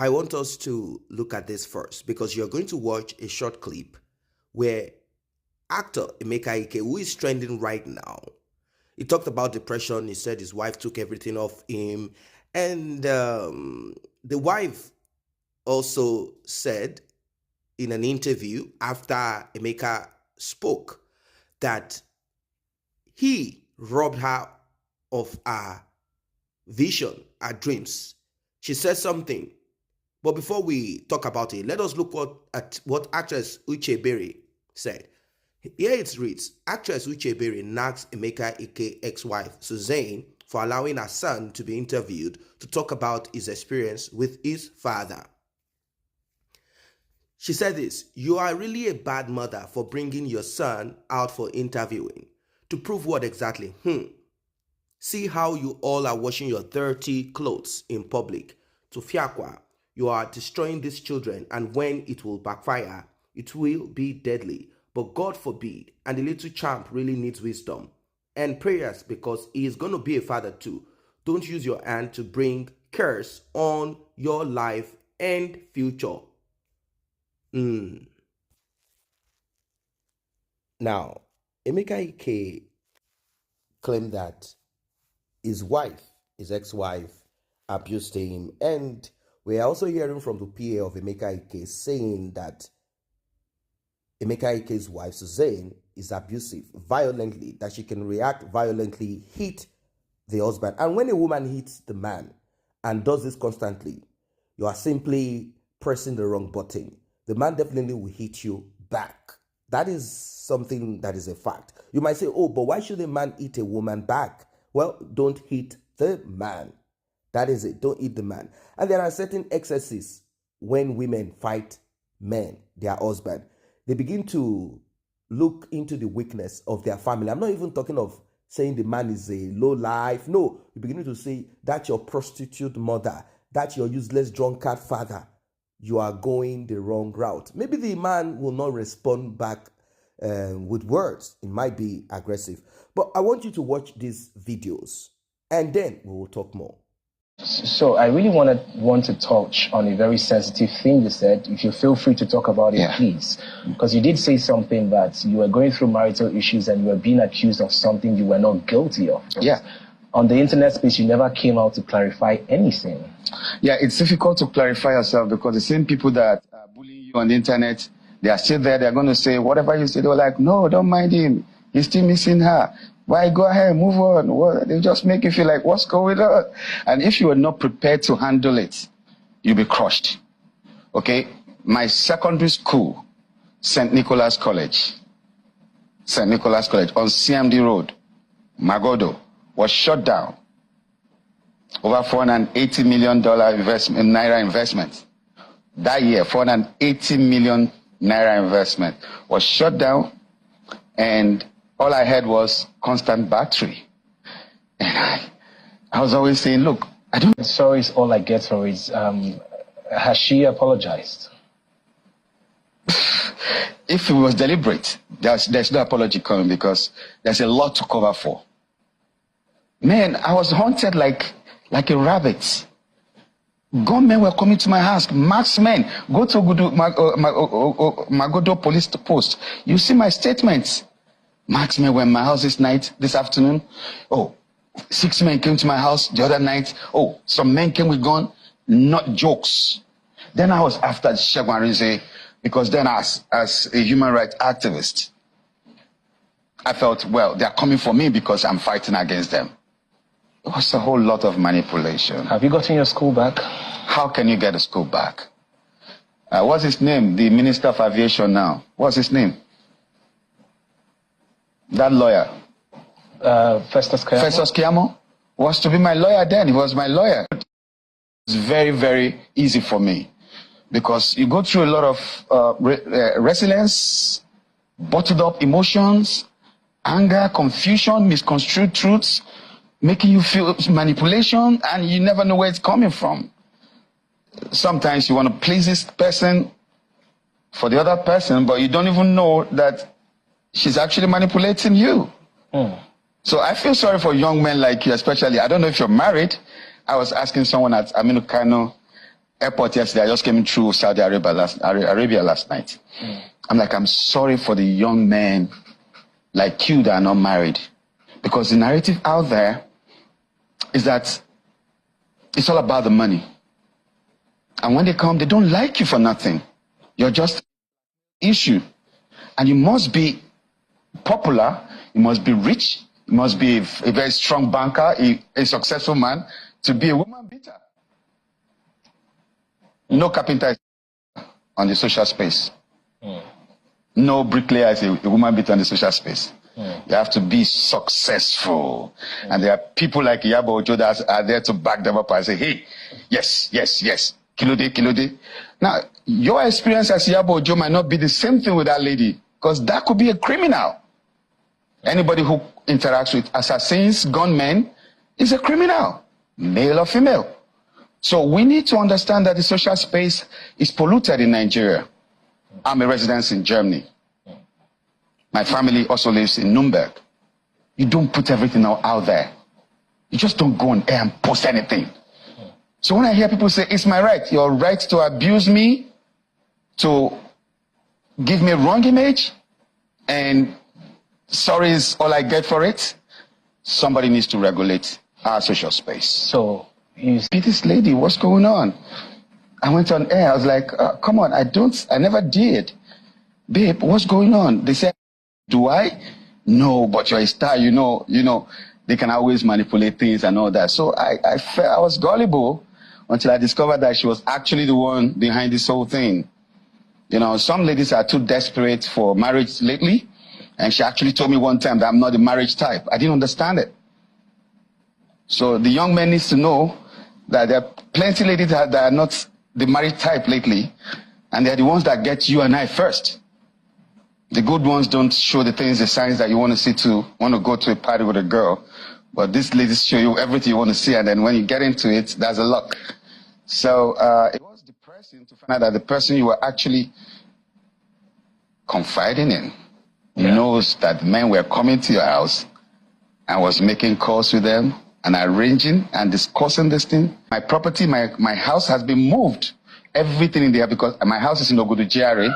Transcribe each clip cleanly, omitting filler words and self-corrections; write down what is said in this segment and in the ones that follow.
I want us to look at this first because you're going to watch a short clip where actor Emeka, who is trending right now, he talked about depression. He said his wife took everything off him. And the wife also said in an interview after Emeka spoke that he robbed her of her vision, her dreams. She said something. But before we talk about it, let us look at what actress Uche Berry said. Here it reads, actress Uche Berry nags Emeka Ike ex-wife Suzanne for allowing her son to be interviewed to talk about his experience with his father. She said this, "You are really a bad mother for bringing your son out for interviewing. To prove what exactly? See how you all are washing your dirty clothes in public. To fiakwa, you are destroying these children, and when it will backfire, it will be deadly. But God forbid, and the little champ really needs wisdom and prayers because he is going to be a father too. Don't use your hand to bring curse on your life and future." Now, Emeka Ike claimed that his wife, his ex-wife, abused him, and we are also hearing from the PA of Emeka Ike saying that Emeka Ike's wife, Suzanne, is abusive violently, that she can react violently, hit the husband. And when a woman hits the man and does this constantly, you are simply pressing the wrong button. The man definitely will hit you back. That is something that is a fact. You might say, oh, but why should a man hit a woman back? Well, don't hit the man. That is it. Don't hit the man. And there are certain excesses when women fight men, their husband. They begin to look into the weakness of their family. I'm not even talking of saying the man is a low life. No, you're beginning to say that's your prostitute mother, that's your useless drunkard father. You are going the wrong route. Maybe the man will not respond back with words. It might be aggressive. But I want you to watch these videos and then we will talk more. So I really want to touch on a very sensitive thing you said. If you feel free to talk about it, please. Because you did say something that you were going through marital issues and you were being accused of something you were not guilty of. Yeah. On the internet space, you never came out to clarify anything. Yeah, it's difficult to clarify yourself because the same people that are bullying you on the internet, they are still there. They're going to say, whatever you say, they're like, no, don't mind him. He's still missing her. Why go ahead, move on? Well, they just make you feel like, what's going on? And if you are not prepared to handle it, you'll be crushed. Okay? My secondary school, St. Nicholas College on CMD Road, Magodo, was shut down. Over $480 million naira investment. That year, 480 million naira investment was shut down, and all I had was constant battery. And I was always saying, look, I don't... Sorry is all I get for it. Has she apologized? If it was deliberate, there's no apology coming because there's a lot to cover for. Man, I was haunted like a rabbit. Gunmen were coming to my house. Marksmen. Go to Magodo police post. You see my statements. Marksmen were in my house this afternoon. Oh, 6 men came to my house the other night. Oh, some men came with gun. Not jokes. Then I was after Segun Arinze because then as a human rights activist, I felt, well, they're coming for me because I'm fighting against them. It was a whole lot of manipulation. Have you gotten your school back? How can you get a school back? What's his name? The Minister of Aviation now. What's his name? That lawyer. Festus Keyamo. Festus Keyamo was to be my lawyer then. He was my lawyer. It's very, very easy for me because you go through a lot of resilience, bottled up emotions, anger, confusion, misconstrued truths, making you feel manipulation, and you never know where it's coming from. Sometimes you want to please this person for the other person, but you don't even know that she's actually manipulating you. So I feel sorry for young men like you, especially. I don't know if you're married. I was asking someone at Aminu Kano airport yesterday. I just came through Saudi Arabia last night. I'm like, I'm sorry for the young men like you that are not married. Because the narrative out there is that it's all about the money. And when they come, they don't like you for nothing. You're just issue. And you must be popular, you must be rich, you must be a very strong banker, a successful man to be a woman beater. No carpenter is on the social space. No bricklayer is a woman beater on the social space. You have to be successful. And there are people like Iyabo Ojo that are there to back them up and say, hey, yes, yes, yes, Kilode, Kilode. Now, your experience as Iyabo Ojo might not be the same thing with that lady, because that could be a criminal. Anybody who interacts with assassins, gunmen, is a criminal, male or female. So we need to understand that the social space is polluted in Nigeria. I'm a resident in Germany. My family also lives in Nuremberg. You don't put everything out there. You just don't go on air and post anything. So when I hear people say, it's my right, your right to abuse me, to give me a wrong image, and sorry is all I get for it, somebody needs to regulate our social space. So you see this lady, what's going on? I went on air, I was like, come on, I never did. Babe, what's going on? They said, do I? No, but you're a star, you know, they can always manipulate things and all that. So I felt I was gullible until I discovered that she was actually the one behind this whole thing. You know, some ladies are too desperate for marriage lately. And she actually told me one time that I'm not the marriage type. I didn't understand it. So the young man needs to know that there are plenty of ladies that are not the marriage type lately. And they're the ones that get you and I first. The good ones don't show the things, the signs that you want to see want to go to a party with a girl. But these ladies show you everything you want to see. And then when you get into it, there's a luck. So it was depressing to find out that the person you were actually confiding in knows that men were coming to your house and was making calls with them and arranging and discussing this thing. My property, my house has been moved. Everything in there, because my house is in Ogudu GRA,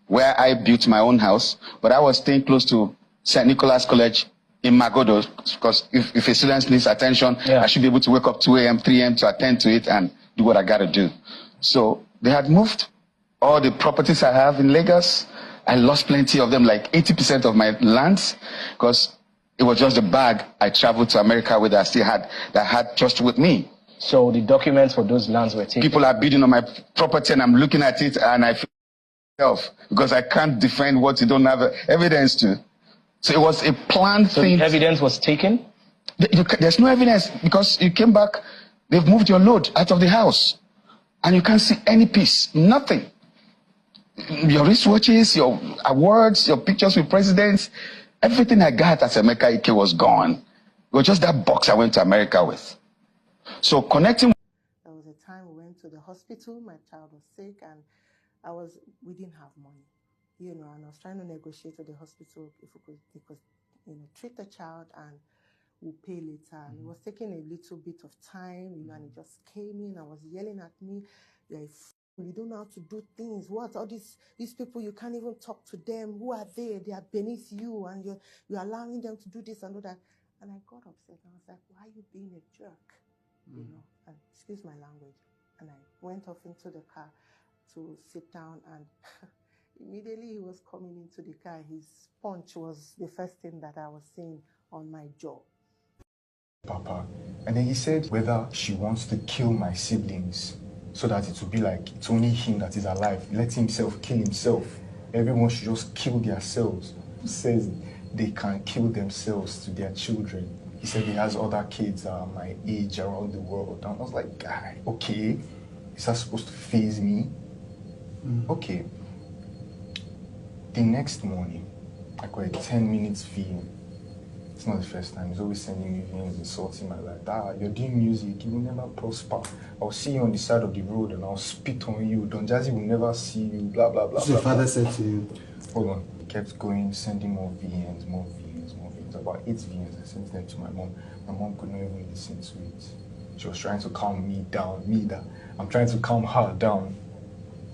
where I built my own house, but I was staying close to St. Nicholas College in Magodo, because if a student needs attention, I should be able to wake up 2 a.m., 3 a.m. to attend to it and do what I got to do. So they had moved all the properties I have in Lagos. I lost plenty of them, like 80% of my lands, because it was just the bag I traveled to America with that I still had, that had just with me. So the documents for those lands were taken? People are bidding on my property and I'm looking at it and I feel myself, because I can't defend what you don't have evidence to. So it was a planned thing. The evidence was taken? There's no evidence, because you came back, they've moved your load out of the house and you can't see any piece, nothing. Your wristwatches, your awards, your pictures with presidents, everything I got as Emeka Ike was gone. It was just that box I went to America with. So connecting. There was a time we went to the hospital, my child was sick, and we didn't have money, and I was trying to negotiate with the hospital if we could treat the child and we'll pay later. And it was taking a little bit of time, and it just came in and was yelling at me, "You're a fool, you don't know how to do things. What? All these people, you can't even talk to them. Who are they? They are beneath you, and you're allowing them to do this and do that." And I got upset. I was like, "Why are you being a jerk?" And excuse my language. And I went off into the car to sit down, and immediately he was coming into the car. His punch was the first thing that I was seeing on my jaw. Papa. And then he said whether she wants to kill my siblings so that it will be like it's only him that is alive. Let himself kill himself. Everyone should just kill themselves. Who says they can kill themselves to their children? He said he has other kids my age around the world. And I was like, guy, okay, is that supposed to faze me? Okay. The next morning, I got a 10-minute VM. It's not the first time. He's always sending me VMs, insulting my life. You're doing music, you will never prosper. I'll see you on the side of the road and I'll spit on you. Don Jazzy will never see you, blah, blah, blah. So your father said to you? Hold on. He kept going, sending more VMs, About 8 VMs. I sent them to my mom. My mom could not even listen to it. She was trying to calm me down, me that I'm trying to calm her down.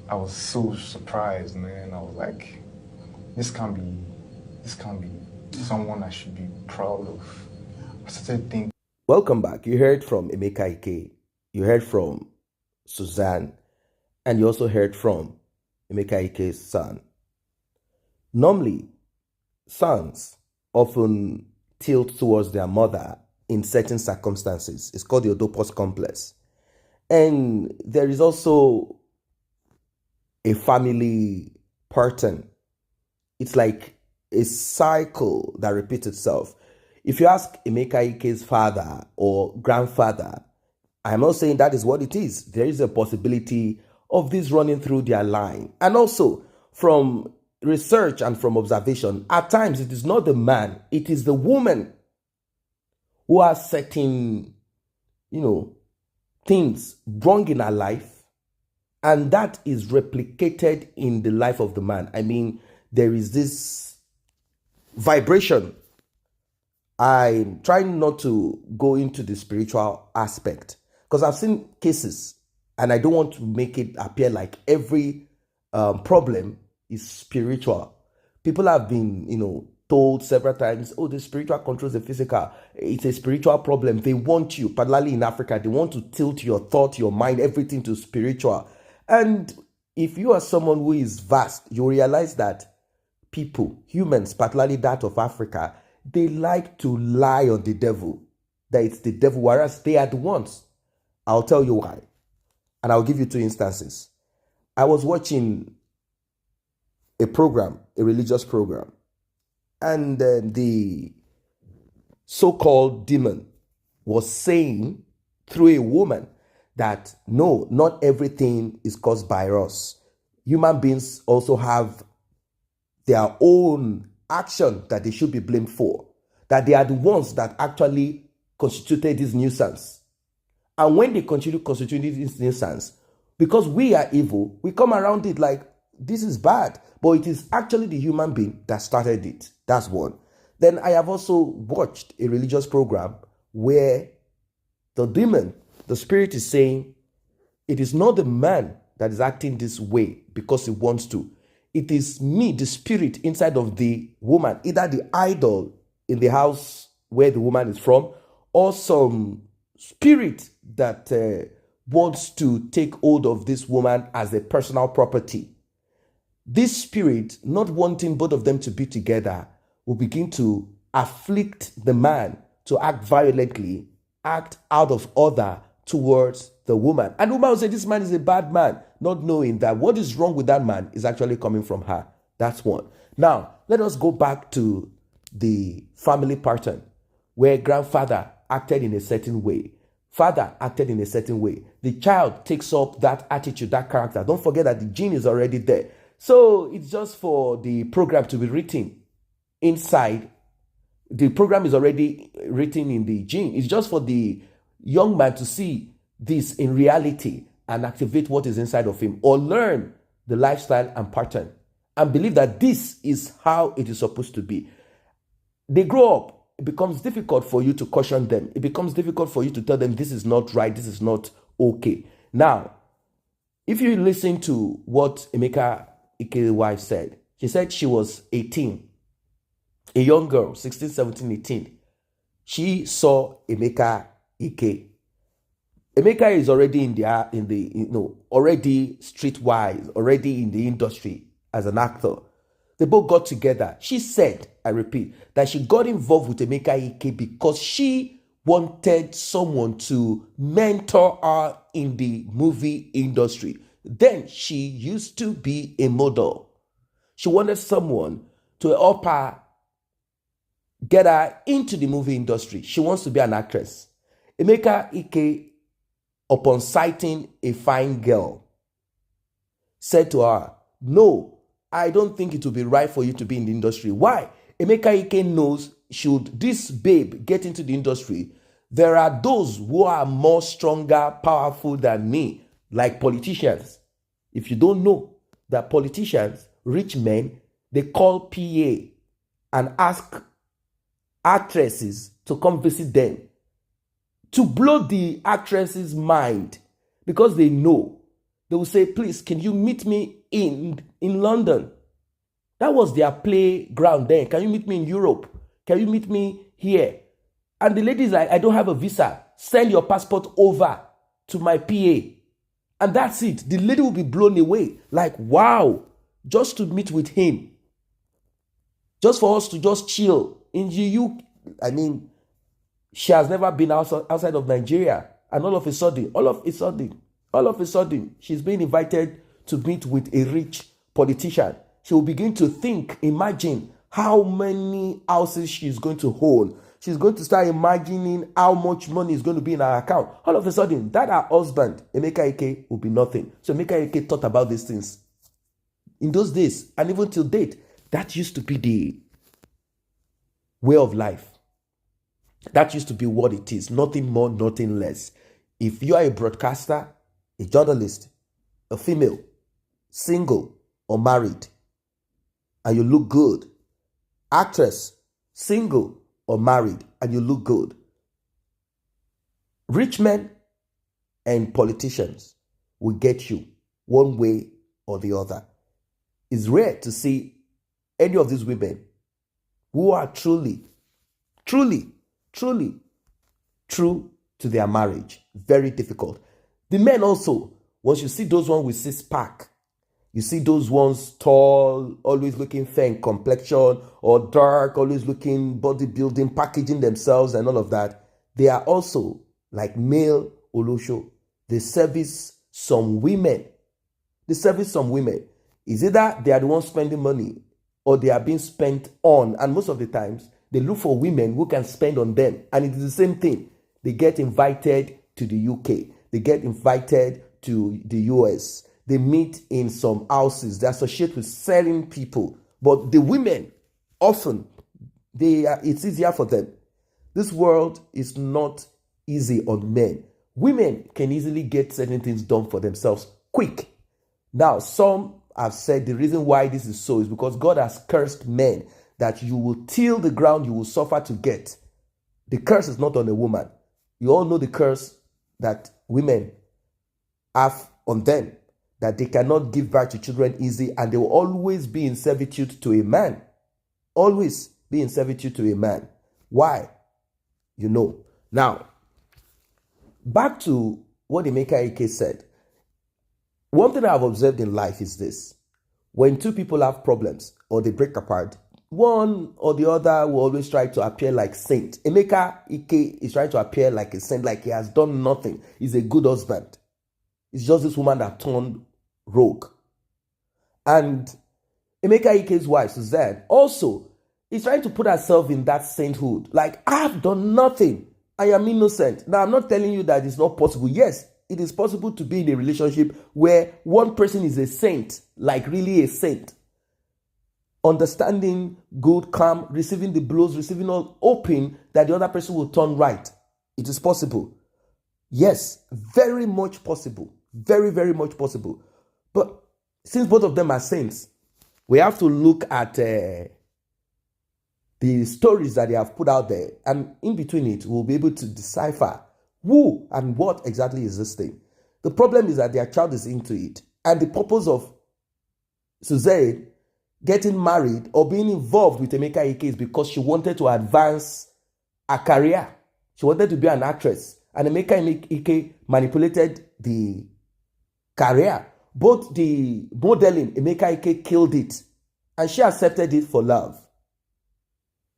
I was so surprised, man. I was like, this can't be someone I should be proud of. I started thinking. Welcome back. You heard from Emeka Ike, you heard from Suzanne, and you also heard from Emeka Ike's son. Normally, sons often tilt towards their mother in certain circumstances. It's called the Oedipus complex. And there is also a family pattern. It's like a cycle that repeats itself. If you ask Emeka Ike's father or grandfather, I'm not saying that is what it is. There is a possibility of this running through their line. And also, from research and from observation, at times it is not the man, it is the woman who has certain, things wrong in her life, and that is replicated in the life of the man. I mean, there is this vibration. I'm trying not to go into the spiritual aspect because I've seen cases, and I don't want to make it appear like every problem is spiritual. People have been, told several times, oh, the spiritual controls the physical. It's a spiritual problem. They want you, particularly in Africa, they want to tilt your thought, your mind, everything to spiritual. And if you are someone who is vast, you realize that people, humans, particularly that of Africa, they like to lie on the devil, that it's the devil, whereas they are the ones. I'll tell you why. And I'll give you 2 instances. I was watching a program, a religious program, and the so-called demon was saying through a woman that no, not everything is caused by us. Human beings also have their own action that they should be blamed for, that they are the ones that actually constituted this nuisance. And when they continue constituting this nuisance, because we are evil, we come around it like, this is bad, but it is actually the human being that started it. That's one. Then I have also watched a religious program where the demon, the spirit is saying, it is not the man that is acting this way because he wants to. It is me, the spirit inside of the woman, either the idol in the house where the woman is from, or some spirit that wants to take hold of this woman as a personal property. This spirit, not wanting both of them to be together, will begin to afflict the man to act violently, act out of order towards the woman. And the woman will say, this man is a bad man, not knowing that what is wrong with that man is actually coming from her. That's one. Now, let us go back to the family pattern where grandfather acted in a certain way. Father acted in a certain way. The child takes up that attitude, that character. Don't forget that the gene is already there. So it's just for the program to be written inside. The program is already written in the gene. It's just for the young man to see this in reality and activate what is inside of him, or learn the lifestyle and pattern and believe that this is how it is supposed to be. They grow up. It becomes difficult for you to caution them. It becomes difficult for you to tell them this is not right, this is not okay. Now, if you listen to what Emeka Ike's wife said, she said she was 18, a young girl, 16, 17, 18. She saw Emeka Ike. Emeka is already already streetwise, already in the industry as an actor. They both got together. She said, I repeat, that she got involved with Emeka Ike because she wanted someone to mentor her in the movie industry. Then she used to be a model. She wanted someone to help her get her into the movie industry. She wants to be an actress. Emeka Ike, upon sighting a fine girl, said to her, no, I don't think it will be right for you to be in the industry. Why? Emeka Ike knows, should this babe get into the industry, there are those who are more stronger, powerful than me, like politicians. If you don't know that politicians, rich men, they call PA and ask actresses to come visit them. to blow the actress's mind, because they know. They will say, please, can you meet me in London? That was their playground then. Can you meet me in Europe? Can you meet me here? And the lady is like, I don't have a visa. Send your passport over to my PA. And that's it. The lady will be blown away. Like, wow, just to meet with him. Just for us to just chill. In the I mean, she has never been outside of Nigeria. And all of a sudden, she's being invited to meet with a rich politician. She will begin to think, imagine how many houses she's going to own. She's going to start imagining how much money is going to be in her account. All of a sudden, that her husband, Emeka Ike, will be nothing. So Emeka Ike thought about these things. In those days, and even till date, that used to be the way of life. That used to be what it is. Nothing more, nothing less. If you are a broadcaster, a journalist, a female, single or married, and you look good, actress, single or married, and you look good, rich men and politicians will get you one way or the other. It's rare to see any of these women who are truly true to their marriage. Very difficult. The men also, once you see those ones with six-pack, you see those ones tall, always looking fair in complexion, or dark, always looking bodybuilding, packaging themselves and all of that. They are also like male Olosho. They service some women. Is either they are the ones spending money or they are being spent on. And most of the times, they look for women who can spend on them. And it is the same thing. They get invited to the UK. They get invited to the US. They meet in some houses. They associate with certain people. But the women, often, it's easier for them. This world is not easy on men. Women can easily get certain things done for themselves quick. Now, some have said the reason why this is so is because God has cursed men that you will till the ground, you will suffer to get. The curse is not on a woman. You all know the curse that women have on them, that they cannot give birth to children easy, and they will always be in servitude to a man. Always be in servitude to a man. Why? You know. Now, back to what Emeka Ike said. One thing I've observed in life is this. When two people have problems or they break apart, one or the other will always try to appear like saint. Emeka Ike is trying to appear like a saint, like he has done nothing. He's a good husband. It's just this woman that turned rogue. And Emeka Ike's wife, Suzanne, also is trying to put herself in that sainthood. Like, I've done nothing. I am innocent. Now, I'm not telling you that it's not possible. Yes, it is possible to be in a relationship where one person is a saint, like really a saint. Understanding, good, calm, receiving the blows, receiving all, hoping that the other person will turn right. It is possible. Yes, very much possible. Very, very much possible. But since both of them are saints, we have to look at the stories that they have put out there. And in between it, we'll be able to decipher who and what exactly is this thing. The problem is that their child is into it. And the purpose of Suzanne getting married or being involved with Emeka Ike is because she wanted to advance her career. She wanted to be an actress. And Emeka Ike manipulated the career. Both the modeling, Emeka Ike killed it. And she accepted it for love.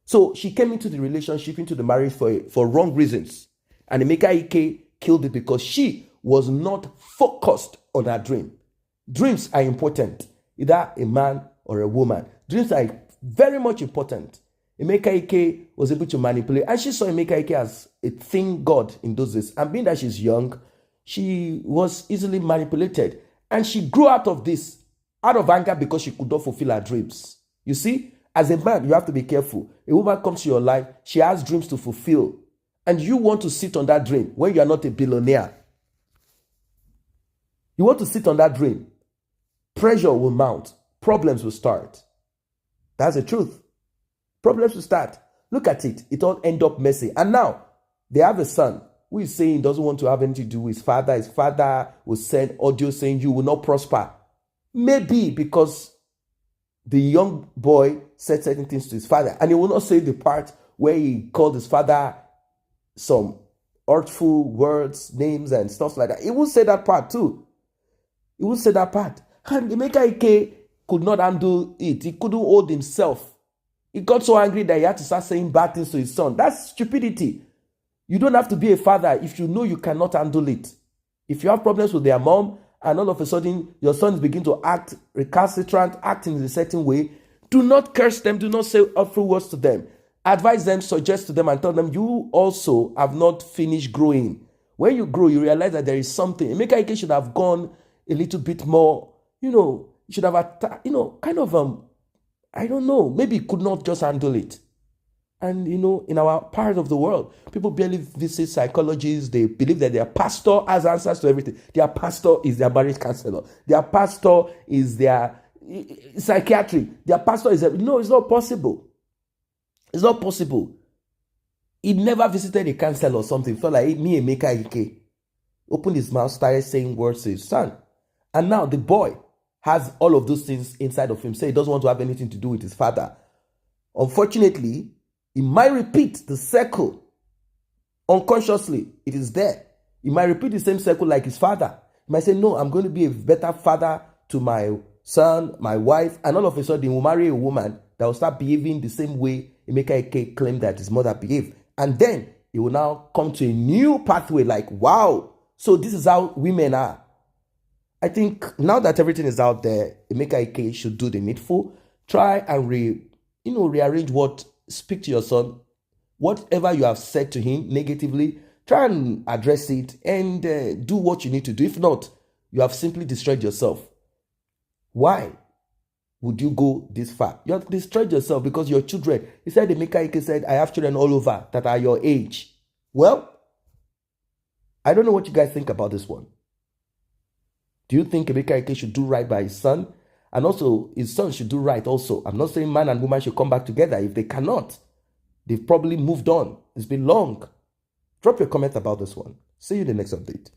So she came into the relationship, into the marriage for wrong reasons. And Emeka Ike killed it because she was not focused on her dream. Dreams are important. Either a man or a woman. Dreams are very much important. Emeka Ike was able to manipulate. And she saw Emeka Ike as a thin god in those days. And being that she's young, she was easily manipulated. And she grew out of this, out of anger because she could not fulfill her dreams. You see, as a man, you have to be careful. A woman comes to your life, she has dreams to fulfill. And you want to sit on that dream when you are not a billionaire. You want to sit on that dream. Pressure will mount. Problems will start. That's the truth. Problems will start. Look at it. It all end up messy. And now, they have a son who is saying he doesn't want to have anything to do with his father. His father will send audio saying you will not prosper. Maybe because the young boy said certain things to his father, and he will not say the part where he called his father some hurtful words, names, and stuff like that. He will say that part too. He will say that part. And Emeka Ike could not handle it. He couldn't hold himself. He got so angry that he had to start saying bad things to his son. That's stupidity. You don't have to be a father if you know you cannot handle it. If you have problems with their mom and all of a sudden your sons begin to act recalcitrant, act in a certain way, do not curse them, do not say awful words to them. Advise them, suggest to them, and tell them you also have not finished growing. When you grow, you realize that there is something. Emeka Ike should have gone a little bit more, should have, I don't know, maybe he could not just handle it. And, in our part of the world, people barely visit psychologists. They believe that their pastor has answers to everything. Their pastor is their marriage counselor. Their pastor is their psychiatry. Their pastor is... No, it's not possible. It's not possible. He never visited a counselor or something. Felt like me, Emeka Ike, opened his mouth, started saying words to his son. And now the boy has all of those things inside of him. Say he doesn't want to have anything to do with his father. Unfortunately, he might repeat the circle unconsciously. It is there. He might repeat the same circle like his father. He might say, no, I'm going to be a better father to my son, my wife, and all of a sudden he will marry a woman that will start behaving the same way Emeka Ike claimed that his mother behaved. And then he will now come to a new pathway like, wow, so this is how women are. I think now that everything is out there, Emeka Ike should do the needful. Try and rearrange speak to your son. Whatever you have said to him negatively, try and address it and do what you need to do. If not, you have simply destroyed yourself. Why would you go this far? You have destroyed yourself because your children, he said, Emeka Ike said, I have children all over that are your age. Well, I don't know what you guys think about this one. Do you think Emeka Ike should do right by his son? And also, his son should do right also. I'm not saying man and woman should come back together. If they cannot, they've probably moved on. It's been long. Drop your comment about this one. See you in the next update.